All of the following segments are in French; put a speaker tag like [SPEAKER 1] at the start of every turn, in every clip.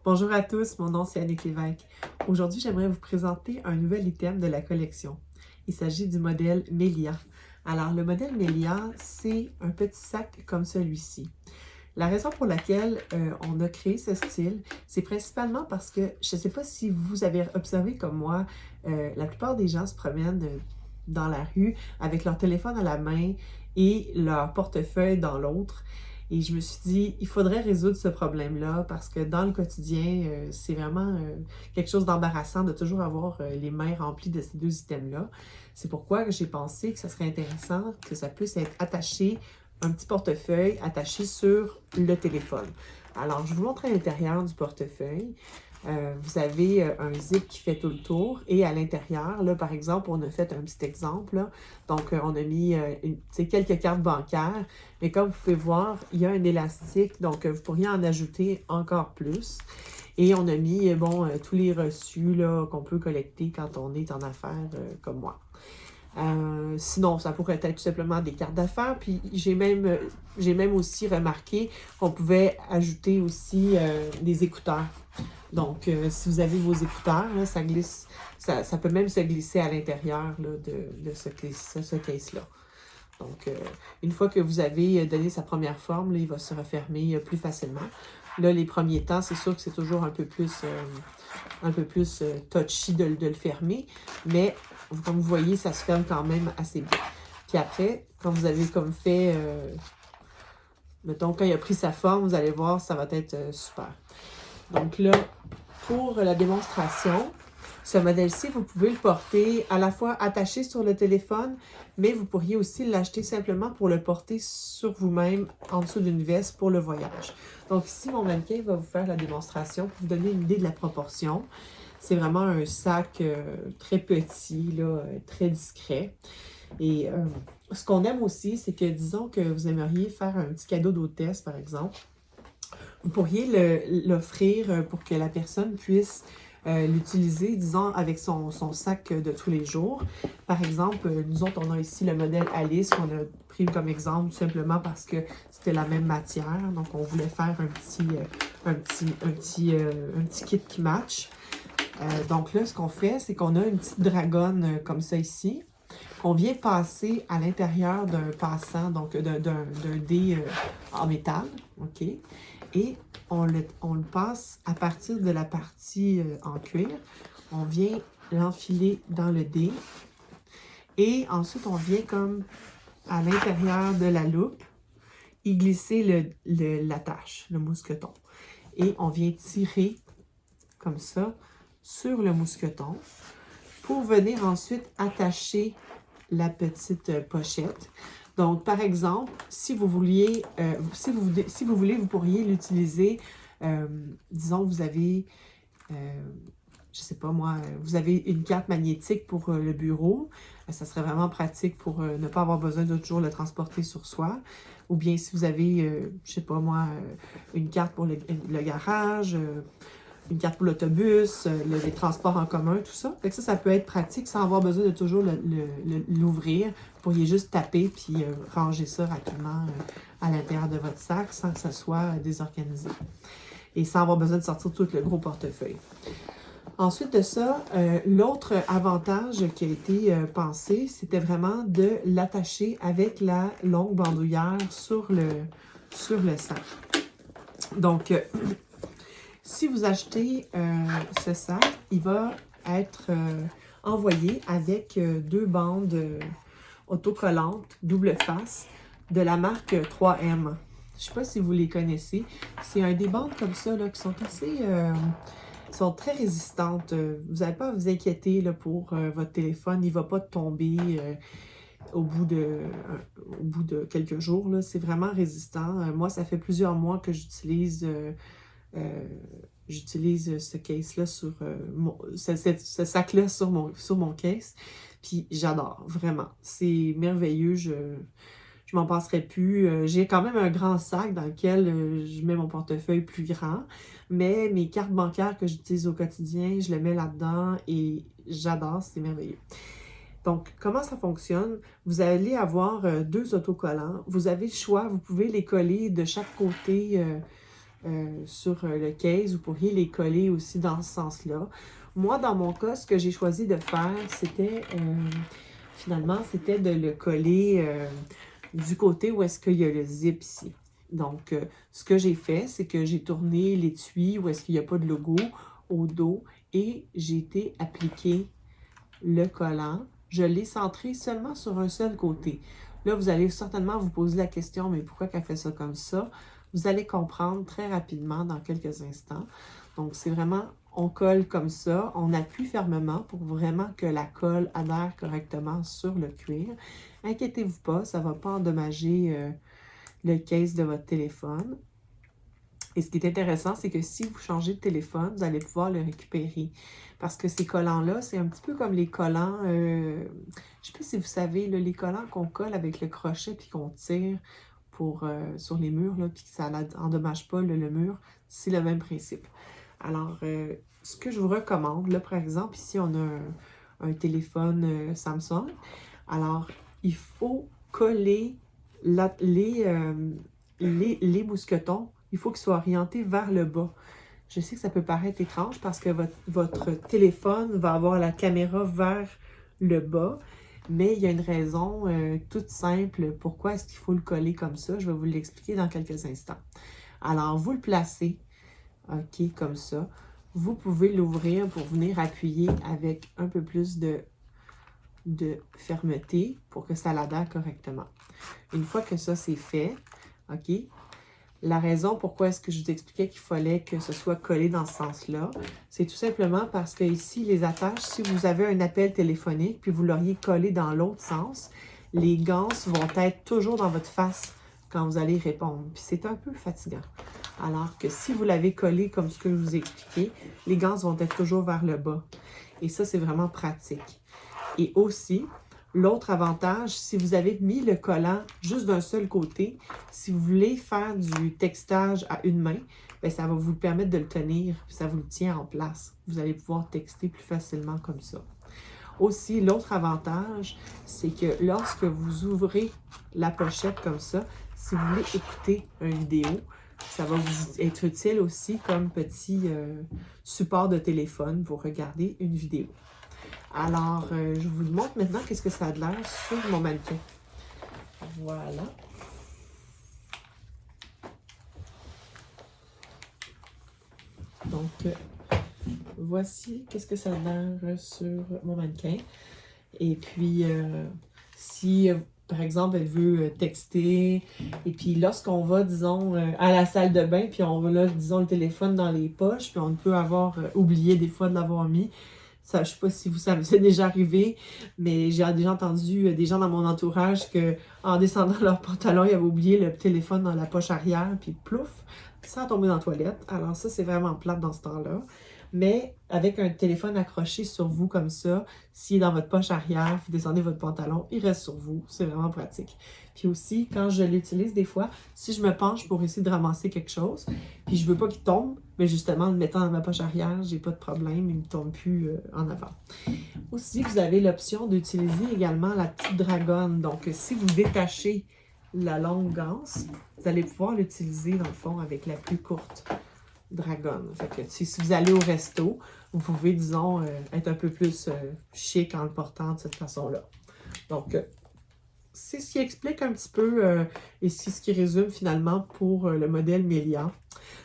[SPEAKER 1] Bonjour à tous, mon nom c'est Annick Lévesque. Aujourd'hui, j'aimerais vous présenter un nouvel item de la collection. Il s'agit du modèle Melia. Alors, le modèle Melia, c'est un petit sac comme celui-ci. La raison pour laquelle on a créé ce style, c'est principalement parce que, je ne sais pas si vous avez observé comme moi, la plupart des gens se promènent dans la rue avec leur téléphone à la main et leur portefeuille dans l'autre. Et je me suis dit, il faudrait résoudre ce problème-là parce que dans le quotidien, c'est vraiment quelque chose d'embarrassant de toujours avoir les mains remplies de ces deux items-là. C'est pourquoi j'ai pensé que ça serait intéressant que ça puisse être attaché, un petit portefeuille attaché sur le téléphone. Alors, je vous montre à l'intérieur du portefeuille. Vous avez un zip qui fait tout le tour et à l'intérieur, là, par exemple, on a fait un petit exemple. Là. Donc, on a mis quelques cartes bancaires, mais comme vous pouvez voir, il y a un élastique, donc vous pourriez en ajouter encore plus. Et on a mis, tous les reçus qu'on peut collecter quand on est en affaires comme moi. Sinon, ça pourrait être tout simplement des cartes d'affaires. Puis j'ai même aussi remarqué qu'on pouvait ajouter aussi des écouteurs. Donc, si vous avez vos écouteurs, là, ça glisse, ça peut même se glisser à l'intérieur de ce case-là. Donc, une fois que vous avez donné sa première forme, là, il va se refermer plus facilement. Là, les premiers temps, c'est sûr que c'est toujours un peu plus touchy de le fermer, mais comme vous voyez, ça se ferme quand même assez bien. Puis après, quand vous avez comme fait, mettons, quand il a pris sa forme, vous allez voir, ça va être super. Donc là, pour la démonstration, ce modèle-ci, vous pouvez le porter à la fois attaché sur le téléphone, mais vous pourriez aussi l'acheter simplement pour le porter sur vous-même en dessous d'une veste pour le voyage. Donc ici, mon mannequin va vous faire la démonstration pour vous donner une idée de la proportion. C'est vraiment un sac très petit, là, très discret. Et ce qu'on aime aussi, c'est que disons que vous aimeriez faire un petit cadeau d'hôtesse, par exemple. Vous pourriez l'offrir pour que la personne puisse l'utiliser, disons, avec son sac de tous les jours. Par exemple, nous autres, on a ici le modèle Alice qu'on a pris comme exemple tout simplement parce que c'était la même matière. Donc, on voulait faire un petit kit qui match. Donc là, ce qu'on fait, c'est qu'on a une petite dragonne comme ça ici, qu'on vient passer à l'intérieur d'un passant, donc d'un dé en métal, OK? Et on le passe à partir de la partie en cuir. On vient l'enfiler dans le dé. Et ensuite, on vient comme à l'intérieur de la loupe y glisser l'attache, le mousqueton. Et on vient tirer comme ça sur le mousqueton pour venir ensuite attacher la petite pochette. Donc, par exemple, si vous voulez, vous pourriez l'utiliser, disons, vous avez, je sais pas moi, vous avez une carte magnétique pour le bureau. Ça serait vraiment pratique pour ne pas avoir besoin de toujours le transporter sur soi. Ou bien si vous avez, je sais pas moi, une carte pour le garage, une carte pour l'autobus, les transports en commun, tout ça. Fait que ça peut être pratique sans avoir besoin de toujours l'ouvrir. Vous pourriez juste taper puis ranger ça rapidement à l'intérieur de votre sac sans que ça soit désorganisé. Et sans avoir besoin de sortir tout le gros portefeuille. Ensuite de ça, l'autre avantage qui a été pensé, c'était vraiment de l'attacher avec la longue bandoulière sur le sac. Donc, si vous achetez ce sac, il va être envoyé avec deux bandes autocollantes double face de la marque 3M. Je ne sais pas si vous les connaissez. C'est des bandes comme ça là, qui sont assez... sont très résistantes. Vous n'avez pas à vous inquiéter là, pour votre téléphone. Il ne va pas tomber au bout de quelques jours. C'est vraiment résistant. Moi, ça fait plusieurs mois que j'utilise ce case-là sur ce sac-là sur mon case. Puis j'adore, vraiment. C'est merveilleux. Je m'en passerai plus. J'ai quand même un grand sac dans lequel je mets mon portefeuille plus grand. Mais mes cartes bancaires que j'utilise au quotidien, je les mets là-dedans et j'adore, c'est merveilleux. Donc, comment ça fonctionne? Vous allez avoir deux autocollants. Vous avez le choix, vous pouvez les coller de chaque côté sur le case, vous pourriez les coller aussi dans ce sens-là. Moi, dans mon cas, ce que j'ai choisi de faire, c'était finalement, c'était de le coller du côté où est-ce qu'il y a le zip ici. Donc, ce que j'ai fait, c'est que j'ai tourné l'étui où est-ce qu'il n'y a pas de logo au dos et j'ai été appliquer le collant. Je l'ai centré seulement sur un seul côté. Là, vous allez certainement vous poser la question, mais pourquoi qu'elle fait ça comme ça? Vous allez comprendre très rapidement dans quelques instants. Donc, c'est vraiment, on colle comme ça, on appuie fermement pour vraiment que la colle adhère correctement sur le cuir. Inquiétez-vous pas, ça ne va pas endommager le case de votre téléphone. Et ce qui est intéressant, c'est que si vous changez de téléphone, vous allez pouvoir le récupérer. Parce que ces collants-là, c'est un petit peu comme les collants, je ne sais pas si vous savez, là, les collants qu'on colle avec le crochet puis qu'on tire sur les murs, là, puis que ça n'endommage pas le mur, c'est le même principe. Alors, ce que je vous recommande, là, par exemple, ici, on a un téléphone Samsung. Alors, il faut coller les mousquetons, il faut qu'ils soient orientés vers le bas. Je sais que ça peut paraître étrange parce que votre téléphone va avoir la caméra vers le bas, mais il y a une raison toute simple pourquoi est-ce qu'il faut le coller comme ça. Je vais vous l'expliquer dans quelques instants. Alors, vous le placez, OK, comme ça. Vous pouvez l'ouvrir pour venir appuyer avec un peu plus de fermeté pour que ça l'adhère correctement. Une fois que ça c'est fait, OK, la raison pourquoi est-ce que je vous expliquais qu'il fallait que ce soit collé dans ce sens-là, c'est tout simplement parce que ici, les attaches, si vous avez un appel téléphonique puis vous l'auriez collé dans l'autre sens, les ganses vont être toujours dans votre face quand vous allez répondre. Puis c'est un peu fatigant. Alors que si vous l'avez collé comme ce que je vous ai expliqué, les ganses vont être toujours vers le bas. Et ça, c'est vraiment pratique. Et aussi, l'autre avantage, si vous avez mis le collant juste d'un seul côté, si vous voulez faire du textage à une main, bien, ça va vous permettre de le tenir, puis ça vous le tient en place. Vous allez pouvoir texter plus facilement comme ça. Aussi, l'autre avantage, c'est que lorsque vous ouvrez la pochette comme ça, si vous voulez écouter une vidéo, ça va vous être utile aussi comme petit support de téléphone pour regarder une vidéo. Alors, je vous montre maintenant qu'est-ce que ça a de l'air sur mon mannequin. Voilà. Donc, voici qu'est-ce que ça a l'air sur mon mannequin. Et puis, si, par exemple, elle veut texter, et puis lorsqu'on va, disons, à la salle de bain, puis on a, disons, le téléphone dans les poches, puis on peut avoir oublié des fois de l'avoir mis. Ça, je ne sais pas si ça vous est déjà arrivé, mais j'ai déjà entendu des gens dans mon entourage qu'en descendant leur pantalon, ils avaient oublié le téléphone dans la poche arrière, puis plouf, sans tomber dans la toilette. Alors ça, c'est vraiment plate dans ce temps-là. Mais avec un téléphone accroché sur vous comme ça, s'il est dans votre poche arrière, vous descendez votre pantalon, il reste sur vous. C'est vraiment pratique. Puis aussi, quand je l'utilise des fois, si je me penche pour essayer de ramasser quelque chose, puis je veux pas qu'il tombe, mais justement, en le mettant dans ma poche arrière, j'ai pas de problème, il ne tombe plus en avant. Aussi, vous avez l'option d'utiliser également la petite dragonne. Donc, si vous détachez la longue ganse, vous allez pouvoir l'utiliser dans le fond avec la plus courte dragonne. Fait que si vous allez au resto, vous pouvez, disons, être un peu plus chic en le portant de cette façon-là. Donc, c'est ce qui explique un petit peu et c'est ce qui résume finalement pour le modèle Melia.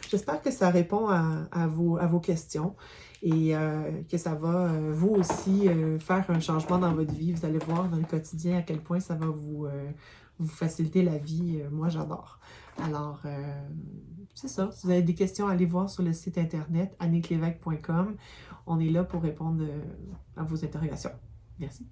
[SPEAKER 1] J'espère que ça répond à vos questions et que ça va vous aussi faire un changement dans votre vie. Vous allez voir dans le quotidien à quel point ça va vous faciliter la vie. Moi, j'adore. Alors, c'est ça. Si vous avez des questions, allez voir sur le site internet annicklévesque.com. On est là pour répondre à vos interrogations. Merci.